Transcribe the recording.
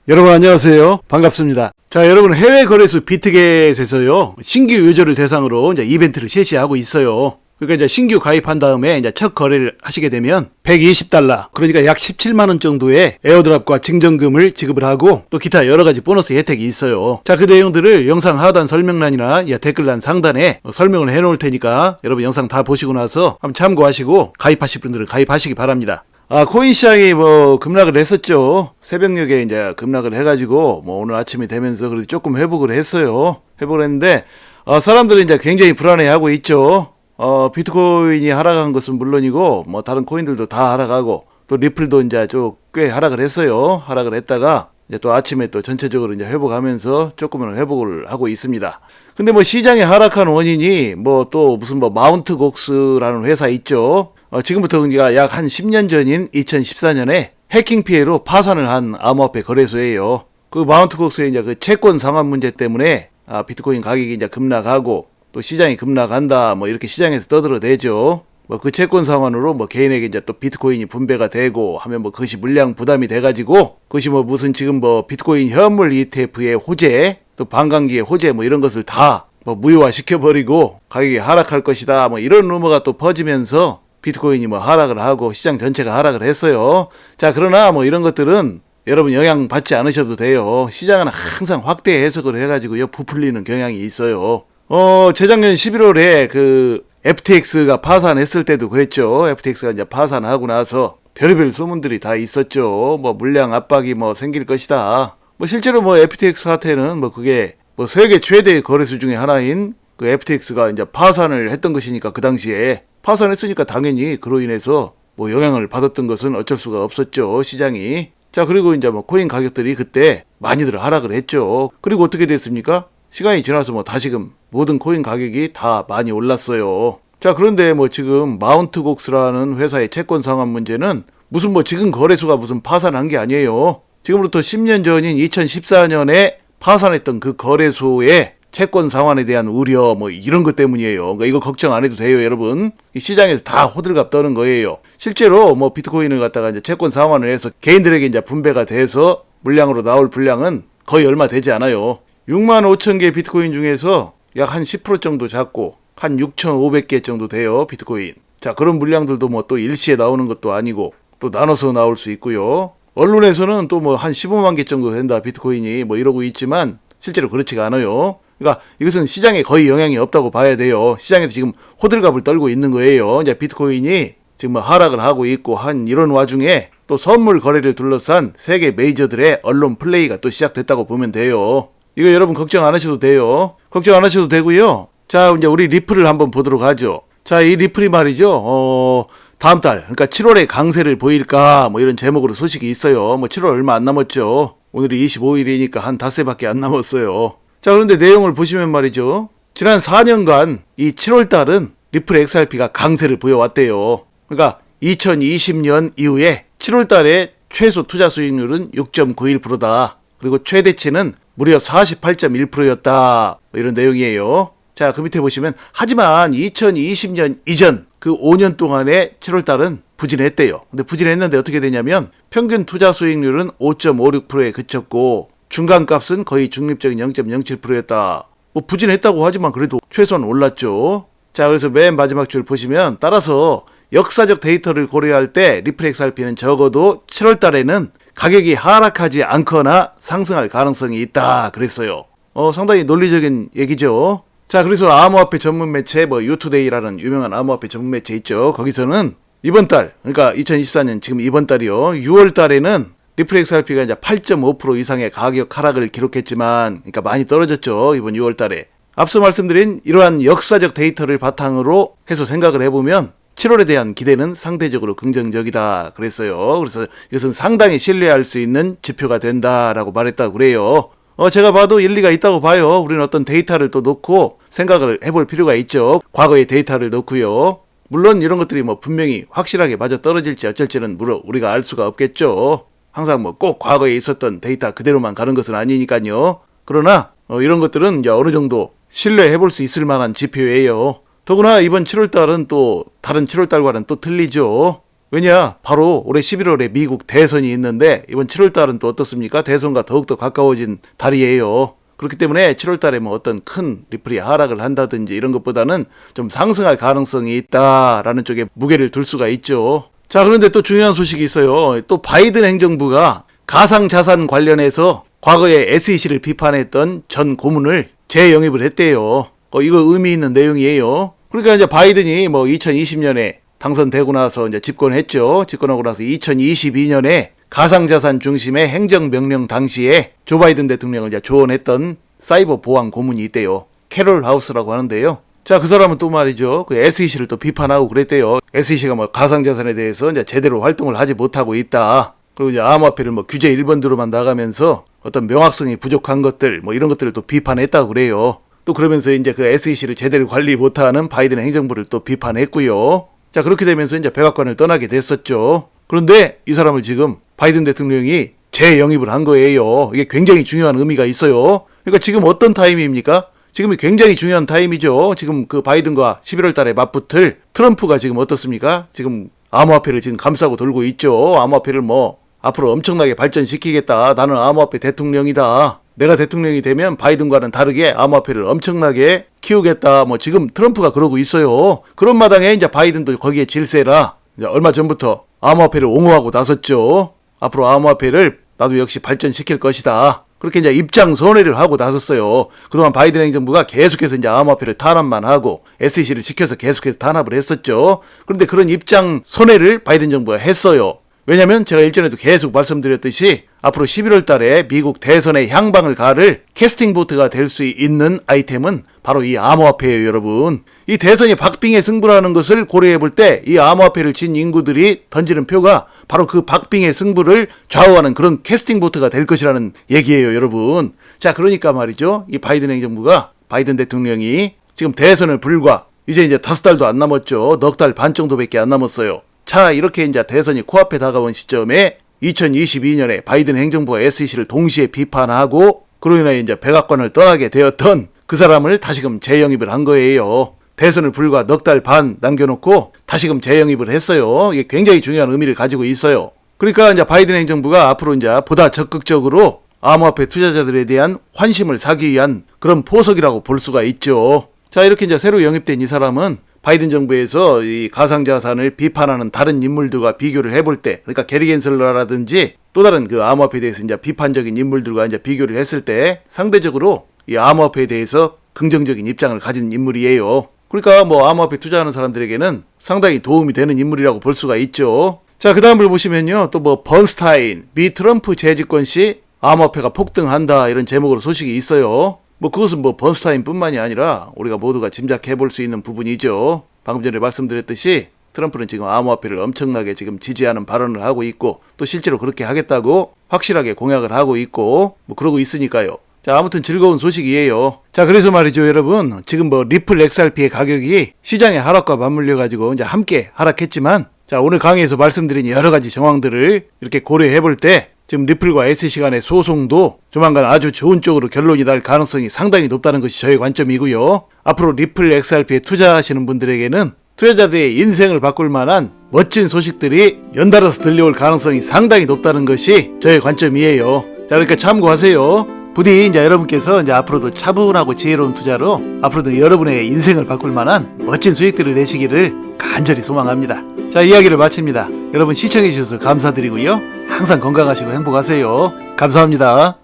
여러분 안녕하세요. 반갑습니다. 자, 여러분 해외 거래소 비트겟에서요 신규 유저를 대상으로 이제 이벤트를 실시하고 있어요. 그러니까 이제 신규 가입한 다음에 이제 첫 거래를 하시게 되면 $120, 그러니까 약 17만 원 정도의 에어드랍과 증정금을 지급을 하고 또 기타 여러 가지 보너스 혜택이 있어요. 자, 그 내용들을 영상 하단 설명란이나 댓글란 상단에 설명을 해 놓을 테니까 여러분 영상 다 보시고 나서 한번 참고하시고 가입하실 분들은 가입하시기 바랍니다. 코인 시장이 급락을 했었죠. 새벽녘에 이제 급락을 해가지고 오늘 아침이 되면서 그래도 조금 회복을 했어요. 회복을 했는데 사람들이 이제 굉장히 불안해하고 있죠. 비트코인이 하락한 것은 물론이고 다른 코인들도 다 하락하고 또 리플도 이제 좀 꽤 하락을 했어요. 하락을 했다가 이제 또 아침에 또 전체적으로 이제 회복하면서 조금은 회복을 하고 있습니다. 근데 시장이 하락한 원인이 또 무슨 마운트 곡스라는 회사 있죠. 지금부터 그러니까 약 한 10년 전인 2014년에 해킹 피해로 파산을 한 암호화폐 거래소예요. 그 마운트 곡스의 이제 그 채권 상환 문제 때문에 비트코인 가격이 이제 급락하고 또 시장이 급락한다 이렇게 시장에서 떠들어대죠. 그 채권 상환으로 개인에게 이제 또 비트코인이 분배가 되고 하면 그것이 물량 부담이 돼가지고 그것이 무슨 지금 비트코인 현물 ETF의 호재 또 반감기의 호재 이런 것을 다 무효화 시켜버리고 가격이 하락할 것이다 이런 루머가 또 퍼지면서 비트코인이 하락을 하고 시장 전체가 하락을 했어요. 자, 그러나 이런 것들은 여러분 영향 받지 않으셔도 돼요. 시장은 항상 확대 해석을 해가지고요 부풀리는 경향이 있어요. 재작년 11월에 그 FTX가 파산했을 때도 그랬죠. FTX가 이제 파산하고 나서 별의별 소문들이 다 있었죠. 물량 압박이 생길 것이다. 실제로 FTX 사태는 그게 세계 최대 거래소 중에 하나인 그 FTX가 이제 파산을 했던 것이니까 그 당시에 파산했으니까 당연히 그로 인해서 영향을 받았던 것은 어쩔 수가 없었죠, 시장이. 자, 그리고 이제 코인 가격들이 그때 많이들 하락을 했죠. 그리고 어떻게 됐습니까? 시간이 지나서 다시금 모든 코인 가격이 다 많이 올랐어요. 자, 그런데 지금 마운트 곡스라는 회사의 채권 상환 문제는 무슨 지금 거래소가 무슨 파산한 게 아니에요. 지금부터 10년 전인 2014년에 파산했던 그 거래소의 채권 상환에 대한 우려 이런 것 때문이에요. 그러니까 이거 걱정 안 해도 돼요, 여러분. 시장에서 다 호들갑 떠는 거예요. 실제로 비트코인을 갖다가 이제 채권 상환을 해서 개인들에게 이제 분배가 돼서 물량으로 나올 분량은 거의 얼마 되지 않아요. 6만 5천 개 비트코인 중에서 약 한 10% 정도 잡고 한 6,500개 정도 돼요, 비트코인. 자, 그런 물량들도 또 일시에 나오는 것도 아니고 또 나눠서 나올 수 있고요. 언론에서는 또 한 15만 개 정도 된다, 비트코인이 이러고 있지만 실제로 그렇지가 않아요. 그러니까 이것은 시장에 거의 영향이 없다고 봐야 돼요. 시장에서 지금 호들갑을 떨고 있는 거예요. 이제 비트코인이 지금 하락을 하고 있고 한 이런 와중에 또 선물 거래를 둘러싼 세계 메이저들의 언론 플레이가 또 시작됐다고 보면 돼요. 이거 여러분 걱정 안 하셔도 돼요. 걱정 안 하셔도 되고요. 자, 이제 우리 리플을 한번 보도록 하죠. 자, 이 리플이 말이죠. 다음 달, 그러니까 7월에 강세를 보일까 이런 제목으로 소식이 있어요. 7월 얼마 안 남았죠. 오늘이 25일이니까 한 닷새밖에 안 남았어요. 자, 그런데 내용을 보시면 말이죠. 지난 4년간 이 7월 달은 리플 XRP가 강세를 보여왔대요. 그러니까 2020년 이후에 7월 달에 최소 투자 수익률은 6.91%다. 그리고 최대치는 무려 48.1%였다. 이런 내용이에요. 자, 그 밑에 보시면 하지만 2020년 이전 그 5년 동안의 7월 달은 부진했대요. 근데 부진했는데 어떻게 되냐면 평균 투자 수익률은 5.56%에 그쳤고 중간값은 거의 중립적인 0.07%였다. 부진했다고 하지만 그래도 최소한 올랐죠. 자, 그래서 맨 마지막 줄 보시면 따라서 역사적 데이터를 고려할 때 리플 XRP는 적어도 7월 달에는 가격이 하락하지 않거나 상승할 가능성이 있다 그랬어요. 상당히 논리적인 얘기죠. 자, 그래서 암호화폐 전문 매체 유투데이라는 유명한 암호화폐 전문 매체 있죠. 거기서는 이번 달, 그러니까 2024년 지금 이번 달이요. 6월 달에는 리플 XRP가 이제 8.5% 이상의 가격 하락을 기록했지만, 그러니까 많이 떨어졌죠. 이번 6월 달에. 앞서 말씀드린 이러한 역사적 데이터를 바탕으로 해서 생각을 해보면 7월에 대한 기대는 상대적으로 긍정적이다 그랬어요. 그래서 이것은 상당히 신뢰할 수 있는 지표가 된다라고 말했다고 그래요. 제가 봐도 일리가 있다고 봐요. 우리는 어떤 데이터를 또 놓고 생각을 해볼 필요가 있죠. 과거의 데이터를 놓고요. 물론 이런 것들이 분명히 확실하게 맞아 떨어질지 어쩔지는 우리가 알 수가 없겠죠. 항상 꼭 과거에 있었던 데이터 그대로만 가는 것은 아니니까요. 그러나 이런 것들은 이제 어느 정도 신뢰해 볼 수 있을 만한 지표예요. 더구나 이번 7월달은 또 다른 7월달과는 또 틀리죠. 왜냐? 바로 올해 11월에 미국 대선이 있는데 이번 7월달은 또 어떻습니까? 대선과 더욱더 가까워진 달이에요. 그렇기 때문에 7월달에 뭐 어떤 큰 리플이 하락을 한다든지 이런 것보다는 좀 상승할 가능성이 있다라는 쪽에 무게를 둘 수가 있죠. 자, 그런데 또 중요한 소식이 있어요. 또 바이든 행정부가 가상자산 관련해서 과거에 SEC를 비판했던 전 고문을 재영입을 했대요. 이거 의미 있는 내용이에요. 그러니까 이제 바이든이 뭐 2020년에 당선되고 나서 이제 집권했죠. 집권하고 나서 2022년에 가상자산 중심의 행정명령 당시에 조 바이든 대통령을 이제 조언했던 사이버 보안 고문이 있대요. 캐롤 하우스라고 하는데요. 자, 그 사람은 또 말이죠. 그 SEC를 또 비판하고 그랬대요. SEC가 뭐 가상자산에 대해서 이제 제대로 활동을 하지 못하고 있다. 그리고 이제 암호화폐를 뭐 규제 1번대로만 나가면서 어떤 명확성이 부족한 것들, 뭐 이런 것들을 또 비판했다고 그래요. 또 그러면서 이제 그 SEC를 제대로 관리 못하는 바이든 행정부를 또 비판했고요. 자, 그렇게 되면서 이제 백악관을 떠나게 됐었죠. 그런데 이 사람을 지금 바이든 대통령이 재영입을 한 거예요. 이게 굉장히 중요한 의미가 있어요. 그러니까 지금 어떤 타임입니까? 지금이 굉장히 중요한 타임이죠. 지금 그 바이든과 11월 달에 맞붙을 트럼프가 지금 어떻습니까? 지금 암호화폐를 지금 감싸고 돌고 있죠. 암호화폐를 뭐 앞으로 엄청나게 발전시키겠다. 나는 암호화폐 대통령이다. 내가 대통령이 되면 바이든과는 다르게 암호화폐를 엄청나게 키우겠다. 뭐 지금 트럼프가 그러고 있어요. 그런 마당에 이제 바이든도 거기에 질세라 이제 얼마 전부터 암호화폐를 옹호하고 나섰죠. 앞으로 암호화폐를 나도 역시 발전시킬 것이다. 그렇게 이제 입장 선회를 하고 나섰어요. 그동안 바이든 행정부가 계속해서 이제 암호화폐를 탄압만 하고 SEC를 지켜서 계속해서 탄압을 했었죠. 그런데 그런 입장 선회를 바이든 정부가 했어요. 왜냐면 제가 일전에도 계속 말씀드렸듯이 앞으로 11월 달에 미국 대선의 향방을 가를 캐스팅 보트가 될 수 있는 아이템은 바로 이 암호화폐예요, 여러분. 이 대선이 박빙의 승부라는 것을 고려해 볼 때 이 암호화폐를 진 인구들이 던지는 표가 바로 그 박빙의 승부를 좌우하는 그런 캐스팅 보트가 될 것이라는 얘기예요, 여러분. 자, 그러니까 말이죠. 이 바이든 행정부가 바이든 대통령이 지금 대선을 불과 이제 5달도 안 남았죠. 넉 달 반 정도밖에 안 남았어요. 자, 이렇게 이제 대선이 코앞에 다가온 시점에 2022년에 바이든 행정부와 SEC를 동시에 비판하고 그로 인해 이제 백악관을 떠나게 되었던 그 사람을 다시금 재영입을 한 거예요. 대선을 불과 넉 달 반 남겨놓고 다시금 재영입을 했어요. 이게 굉장히 중요한 의미를 가지고 있어요. 그러니까 이제 바이든 행정부가 앞으로 이제 보다 적극적으로 암호화폐 투자자들에 대한 환심을 사기 위한 그런 포석이라고 볼 수가 있죠. 자, 이렇게 이제 새로 영입된 이 사람은 바이든 정부에서 이 가상자산을 비판하는 다른 인물들과 비교를 해볼 때, 그러니까 게리 겐슬러라든지 또 다른 그 암호화폐에 대해서 이제 비판적인 인물들과 이제 비교를 했을 때 상대적으로 이 암호화폐에 대해서 긍정적인 입장을 가진 인물이에요. 그러니까 뭐 암호화폐 투자하는 사람들에게는 상당히 도움이 되는 인물이라고 볼 수가 있죠. 자, 그 다음을 보시면요. 또 뭐 번스타인, 미 트럼프 재집권 시 암호화폐가 폭등한다 이런 제목으로 소식이 있어요. 뭐 그것은 뭐 번스타인 뿐만이 아니라 우리가 모두가 짐작해 볼 수 있는 부분이죠. 방금 전에 말씀드렸듯이 트럼프는 지금 암호화폐를 엄청나게 지금 지지하는 발언을 하고 있고 또 실제로 그렇게 하겠다고 확실하게 공약을 하고 있고 뭐 그러고 있으니까요. 자, 아무튼 즐거운 소식이에요. 자, 그래서 말이죠, 여러분. 지금 뭐 리플 XRP의 가격이 시장의 하락과 맞물려 가지고 이제 함께 하락했지만 자, 오늘 강의에서 말씀드린 여러 가지 정황들을 이렇게 고려해 볼 때 지금 리플과 SEC 간의 소송도 조만간 아주 좋은 쪽으로 결론이 날 가능성이 상당히 높다는 것이 저의 관점이고요. 앞으로 리플 XRP에 투자하시는 분들에게는 투자자들의 인생을 바꿀 만한 멋진 소식들이 연달아서 들려올 가능성이 상당히 높다는 것이 저의 관점이에요. 자, 그러니까 참고하세요. 부디 이제 여러분께서 이제 앞으로도 차분하고 지혜로운 투자로 앞으로도 여러분의 인생을 바꿀 만한 멋진 수익들을 내시기를 간절히 소망합니다. 자, 이야기를 마칩니다. 여러분 시청해 주셔서 감사드리고요. 항상 건강하시고 행복하세요. 감사합니다.